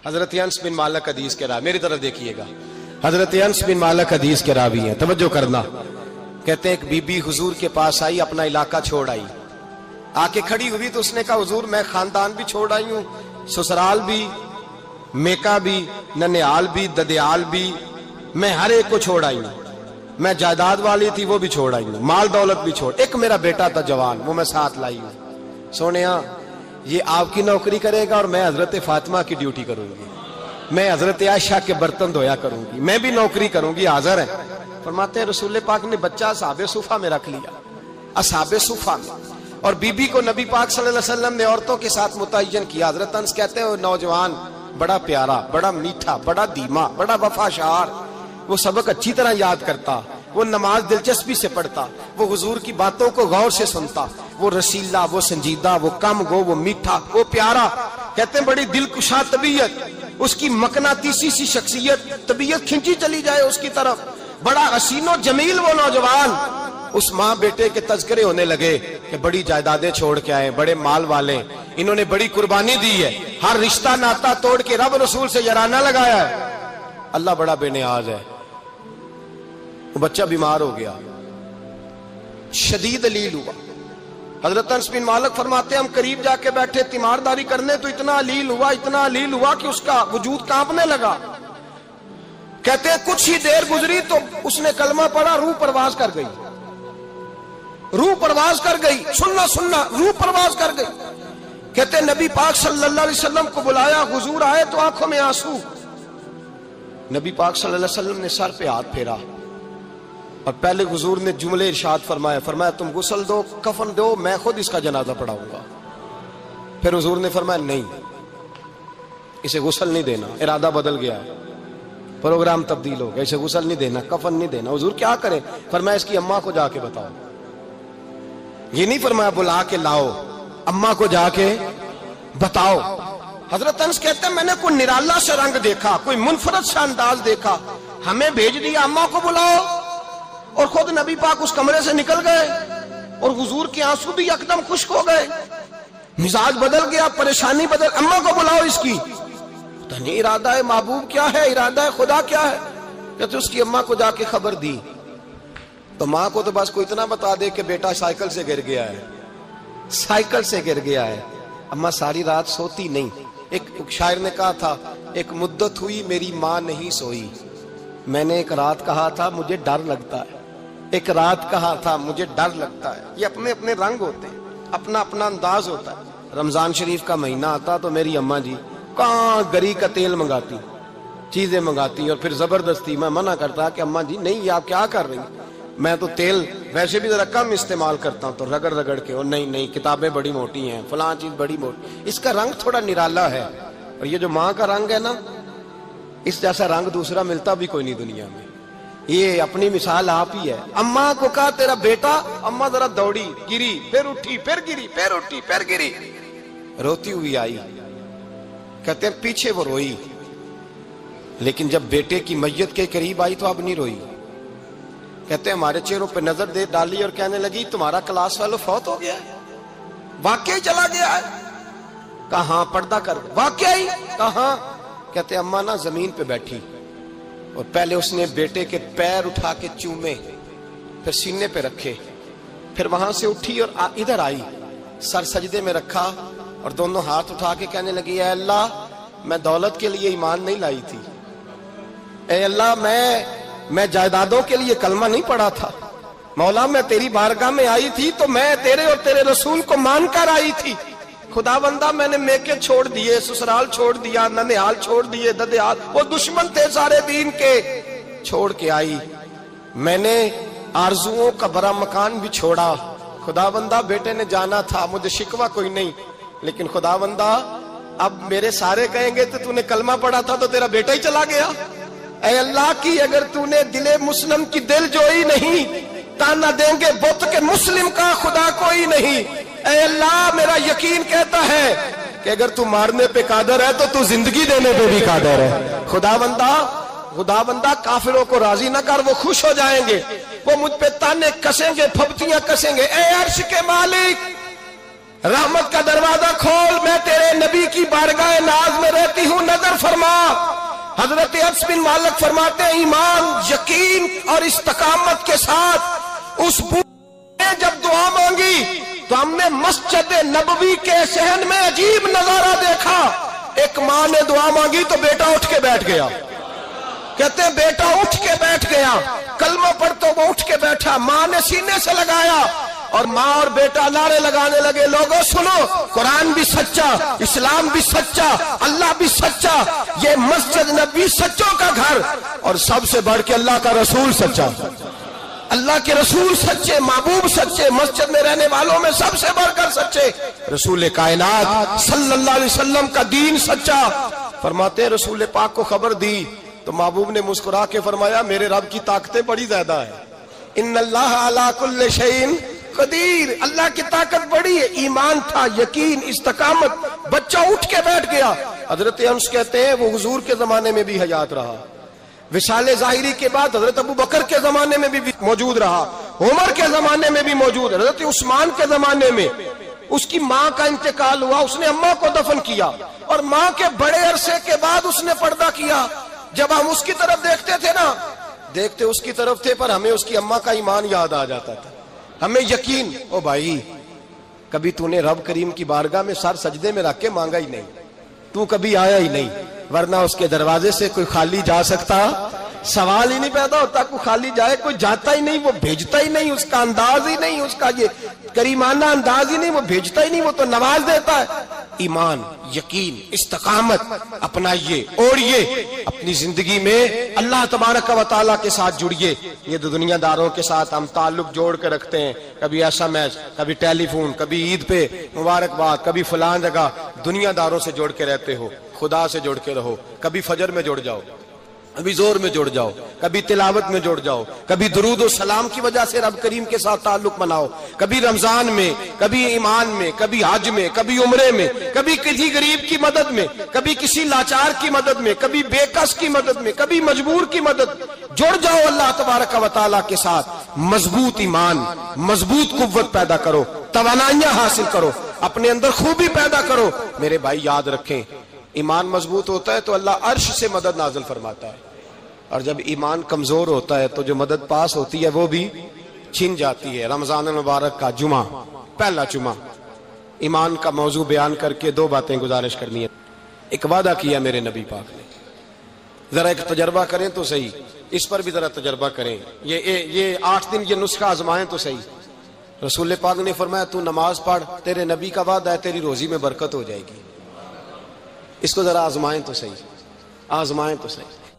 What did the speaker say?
حضرت انس بن مالک حدیث کے راوی، میری طرف دیکھیے گا، حضرت انس بن مالک حدیث کے راوی ہیں، توجہ کرنا۔ کہتے ہیں ایک بی بی حضور کے پاس آئی، اپنا علاقہ چھوڑ آئی، آ کے کھڑی ہوئی تو اس نے کہا حضور میں خاندان بھی چھوڑ آئی ہوں، سسرال بھی، میکا بھی، ننیال بھی، ددیال بھی، میں ہر ایک کو چھوڑ آئی ہوں، میں جائیداد والی تھی وہ بھی چھوڑ آئی ہوں، مال دولت بھی چھوڑ، ایک میرا بیٹا تھا جوان وہ میں ساتھ لائی ہوں۔ سونیا یہ آپ کی نوکری کرے گا اور میں حضرت فاطمہ کی ڈیوٹی کروں گی، میں حضرت عائشہ کے برتن دھویا کروں گی، میں بھی نوکری کروں گی، حاضر ہے۔ فرماتے ہیں رسول پاک نے بچہ اصحاب صفہ میں رکھ لیا، اصحاب صفہ میں، اور بی بی کو نبی پاک صلی اللہ علیہ وسلم نے عورتوں کے ساتھ متعین کیا۔ حضرت انس کہتے ہیں وہ نوجوان بڑا پیارا، بڑا میٹھا، بڑا دھیما، بڑا وفاشار، وہ سبق اچھی طرح یاد کرتا، وہ نماز دلچسپی سے پڑھتا، وہ حضور کی باتوں کو غور سے سنتا، وہ رسیلا، وہ سنجیدہ، وہ کم گو، وہ میٹھا، وہ پیارا۔ کہتے ہیں بڑی دلکشا طبیعت، اس کی مقناطیسی سی شخصیت، طبیعت کھنچی چلی جائے اس کی طرف، بڑا حسین و جمیل وہ نوجوان۔ اس ماں بیٹے کے تذکرے ہونے لگے کہ بڑی جائیدادیں چھوڑ کے آئے، بڑے مال والے، انہوں نے بڑی قربانی دی ہے، ہر رشتہ ناتا توڑ کے رب رسول سے یارانہ لگایا ہے، اللہ بڑا بے نیاز ہے۔ وہ بچہ بیمار ہو گیا، شدید علیل ہوا۔ حضرت انس بن مالک فرماتے ہیں ہم قریب جا کے بیٹھے تیمارداری کرنے تو اتنا علیل ہوا کہ اس کا وجود کانپنے لگا۔ کہتے ہیں کچھ ہی دیر گزری تو اس نے کلمہ پڑھا، روح پرواز کر گئی، روح پرواز کر گئی، سننا روح پرواز کر گئی۔ کہتے ہیں نبی پاک صلی اللہ علیہ وسلم کو بلایا، حضور آئے تو آنکھوں میں آنسو۔ نبی پاک صلی اللہ علیہ وسلم نے سر پہ ہاتھ پھیرا اور پہلے حضور نے جملے ارشاد فرمایا تم غسل دو، کفن دو، میں خود اس کا جنازہ پڑھاؤں گا۔ پھر حضور نے فرمایا نہیں، اسے غسل نہیں دینا، ارادہ بدل گیا ہے، پروگرام تبدیل ہو گیا، اسے غسل نہیں دینا، کفن نہیں دینا۔ حضور کیا کرے؟ فرمایا اس کی اماں کو جا کے بتاؤ۔ یہ نہیں فرمایا بلا کے لاؤ، اماں کو جا کے بتاؤ۔ حضرت انس کہتے ہیں میں نے کوئی نرالا سا رنگ دیکھا، کوئی منفرد سا انداز دیکھا، ہمیں بھیج دیا اماں کو بلاؤ، اور خود نبی پاک اس کمرے سے نکل گئے اور حضور کے آنسو بھی یکدم خشک ہو گئے، مزاج بدل گیا، پریشانی بدل، اماں کو بلاؤ اس کی۔ پتہ نہیں ارادہ ہے محبوب کیا ہے، ارادہ ہے خدا کیا ہے۔ کہتے اس کی اماں کو جا کے خبر دی تو ماں کو تو بس کوئی اتنا بتا دے کہ بیٹا سائیکل سے گر گیا ہے، سائیکل سے گر گیا ہے۔ اماں ساری رات سوتی نہیں۔ ایک شاعر نے کہا تھا ایک مدت ہوئی میری ماں نہیں سوئی، میں نے ایک رات کہا تھا مجھے ڈر لگتا ہے، ایک رات کہا تھا مجھے ڈر لگتا ہے۔ یہ اپنے اپنے رنگ ہوتے ہیں، اپنا اپنا انداز ہوتا ہے۔ رمضان شریف کا مہینہ آتا تو میری اماں جی کہاں گری کا تیل منگاتی، چیزیں منگاتی، اور پھر زبردستی میں منع کرتا کہ اماں جی نہیں، یہ آپ کیا کر رہی ہیں، میں تو تیل ویسے بھی ذرا کم استعمال کرتا ہوں، تو رگڑ رگڑ کے، اور نہیں کتابیں بڑی موٹی ہیں، فلاں چیز بڑی موٹی، اس کا رنگ تھوڑا نرالا ہے۔ اور یہ جو ماں کا رنگ ہے نا، اس جیسا رنگ دوسرا ملتا بھی کوئی نہیں دنیا میں۔ یہ اپنی مثال آپ ہی ہے۔ اماں کو کہا تیرا بیٹا، اماں ذرا دوڑی، گری، پھر اٹھی، پھر گری، پھر اٹھی، پھر گری، روتی ہوئی آئی۔ کہتے ہیں پیچھے وہ روئی، لیکن جب بیٹے کی میت کے قریب آئی تو اب نہیں روئی۔ کہتے ہیں ہمارے چہروں پہ نظر دے ڈالی اور کہنے لگی تمہارا کلاس فیلو فوت ہو گیا ہے، واقعی چلا گیا ہے؟ کہاں پردہ کر، واقعی کہاں؟ کہتے اماں نا زمین پہ بیٹھی اور پہلے اس نے بیٹے کے پیر اٹھا کے چومے، پھر سینے پہ رکھے، پھر وہاں سے اٹھی اور ادھر آئی، سر سجدے میں رکھا اور دونوں ہاتھ اٹھا کے کہنے لگی اے اللہ میں دولت کے لیے ایمان نہیں لائی تھی، اے اللہ میں جائیدادوں کے لیے کلمہ نہیں پڑھا تھا، مولا میں تیری بارگاہ میں آئی تھی تو میں تیرے اور تیرے رسول کو مان کر آئی تھی، خدا بندہ میں نے میکے چھوڑ دیے، سسرال چھوڑ دیا، ننیال چھوڑ دیے، ددیال، وہ دشمن تھے سارے دین کے، چھوڑ کے آئی، میں نے آرزوؤں کا بڑا مکان بھی چھوڑا، خدا بندہ بیٹے نے جانا تھا، مجھے شکوہ کوئی نہیں، لیکن خدا بندہ اب میرے سارے کہیں گے تو نے کلمہ پڑھا تھا تو تیرا بیٹا ہی چلا گیا، اے اللہ کی اگر تو نے دل مسلم کی دل جوئی نہیں، تانا دیں گے بت کے مسلم کا خدا کوئی نہیں، اے اللہ میرا یقین کہتا ہے کہ اگر تو مارنے پہ قادر ہے تو تو زندگی دینے پہ بھی قادر ہے، خدا بندہ کافروں کو راضی نہ کر، وہ خوش ہو جائیں گے، وہ مجھ پہ تانے کسیں گے، پھپتیاں کسیں گے، اے عرش کے مالک رحمت کا دروازہ کھول، میں تیرے نبی کی بارگاہ ناز میں رہتی ہوں، نظر فرما حضرت انس بن مالک فرماتے ہیں ایمان، یقین اور استقامت کے ساتھ اس بوڑھے نے جب دعا مانگی تو ہم نے مسجد نبوی کے صحن میں عجیب نظارہ دیکھا. ایک ماں نے دعا مانگی تو بیٹا اٹھ کے بیٹھ گیا. کہتے ہیں بیٹا اٹھ کے بیٹھ گیا، کلمہ پڑھ تو وہ اٹھ کے بیٹھا، ماں نے سینے سے لگایا اور ماں اور بیٹا نعرے لگانے لگے، لوگوں سنو، قرآن بھی سچا، اسلام بھی سچا، اللہ بھی سچا، یہ مسجد نبی سچوں کا گھر، اور سب سے بڑھ کے اللہ کا رسول سچا. اللہ کے رسول سچے، محبوب سچے، مسجد میں رہنے والوں میں سب سے بڑھ کر سچے، رسول کائنات صلی اللہ علیہ وسلم کا دین سچا. فرماتے رسول پاک کو خبر دی تو محبوب نے مسکرا کے فرمایا میرے رب کی طاقتیں بڑی زیادہ ہیں. ان اللہ علی کل شیء قدیر، اللہ کی طاقت بڑی ہے. ایمان تھا، یقین، استقامت، بچہ اٹھ کے بیٹھ گیا. حضرت انس کہتے ہیں وہ حضور کے زمانے میں بھی حیات رہا، وصال ظاہری کے بعد حضرت ابو بکر کے زمانے میں بھی موجود رہا، عمر کے زمانے میں بھی موجود، حضرت عثمان کے زمانے میں. اس کی ماں کا انتقال ہوا، اس نے اماں کو دفن کیا، اور ماں کے بڑے عرصے کے بعد اس نے پردہ کیا. جب ہم اس کی طرف دیکھتے تھے نا، دیکھتے اس کی طرف تھے پر ہمیں اس کی اماں کا ایمان یاد آ جاتا تھا، ہمیں یقین. او بھائی، کبھی تو نے رب کریم کی بارگاہ میں سر سجدے میں رکھ کے مانگا ہی نہیں، تو کبھی آیا ہی نہیں، ورنہ اس کے دروازے سے کوئی خالی جا سکتا؟ سوال ہی نہیں پیدا ہوتا کوئی خالی جائے. کوئی جاتا ہی نہیں، وہ بھیجتا ہی نہیں، اس کا انداز ہی نہیں، اس کا یہ کریمانہ انداز ہی نہیں، وہ بھیجتا ہی نہیں، وہ تو نواز دیتا ہے. ایمان، یقین، استقامت اپنائیے، اور یہ اپنی زندگی میں اللہ تبارک و تعالیٰ کے ساتھ جڑیے. یہ دنیا داروں کے ساتھ ہم تعلق جوڑ کے رکھتے ہیں، کبھی ایسا میچ، کبھی ٹیلی فون، کبھی عید پہ مبارکباد، کبھی فلان جگہ. دنیا داروں سے جوڑ کے رہتے ہو، خدا سے جوڑ کے رہو. کبھی فجر میں جڑ جاؤ، کبھی زور میں جڑ جاؤ، کبھی تلاوت میں جڑ جاؤ، کبھی درود و سلام کی وجہ سے رب کریم کے ساتھ تعلق بناؤ، کبھی رمضان میں، کبھی ایمان میں، کبھی حج میں، کبھی عمرے میں، کبھی کسی غریب کی مدد میں، کبھی کسی لاچار کی مدد میں، کبھی بے کس کی مدد میں، کبھی مجبور کی مدد. جڑ جاؤ اللہ تبارک و تعالیٰ کے ساتھ. مضبوط ایمان، مضبوط قوت پیدا کرو، توانائیاں حاصل کرو، اپنے اندر خوبی پیدا کرو. میرے بھائی یاد رکھیں، ایمان مضبوط ہوتا ہے تو اللہ عرش سے مدد نازل فرماتا ہے، اور جب ایمان کمزور ہوتا ہے تو جو مدد پاس ہوتی ہے وہ بھی چھن جاتی ہے. رمضان المبارک کا جمعہ، پہلا جمعہ، ایمان کا موضوع بیان کر کے دو باتیں گزارش کرنی ہے. ایک وعدہ کیا میرے نبی پاک نے، ذرا ایک تجربہ کریں تو صحیح، اس پر بھی ذرا تجربہ کریں. یہ 8 دن یہ نسخہ آزمائیں تو صحیح. رسول پاک نے فرمایا تو نماز پڑھ، تیرے نبی کا وعدہ ہے تیری روزی میں برکت ہو جائے گی. اس کو ذرا آزمائیں تو صحیح، آزمائیں تو صحیح.